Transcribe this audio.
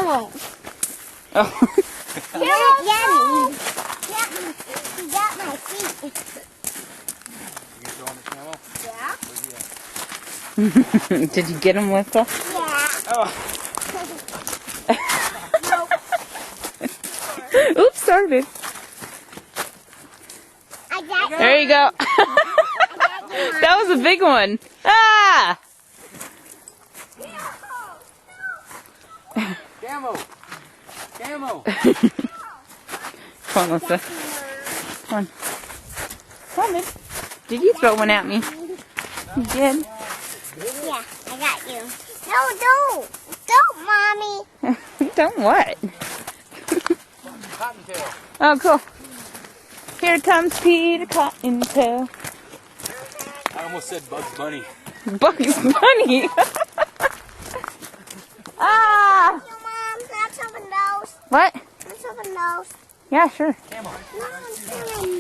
camel. Oh. Yummy. He got my feet. You go on the camel? Yeah. Did you get him, Whistle? Yeah. Oh. Oops, sorry. I got you. There you go. That was a big one. Ah! Camel. Camel. Come on, Melissa. Come on. Come on, babe. Did you throw one at me? You did? Yeah, I got you. No, don't. Don't, Mommy. Don't what? Cottontail. Oh, cool. Here comes Peter Cottontail. I almost said Bugs Bunny. Bugs Bunny. Ah! You, Mom. That's something else. What? That's something else. Yeah, sure. Camel. No, I'm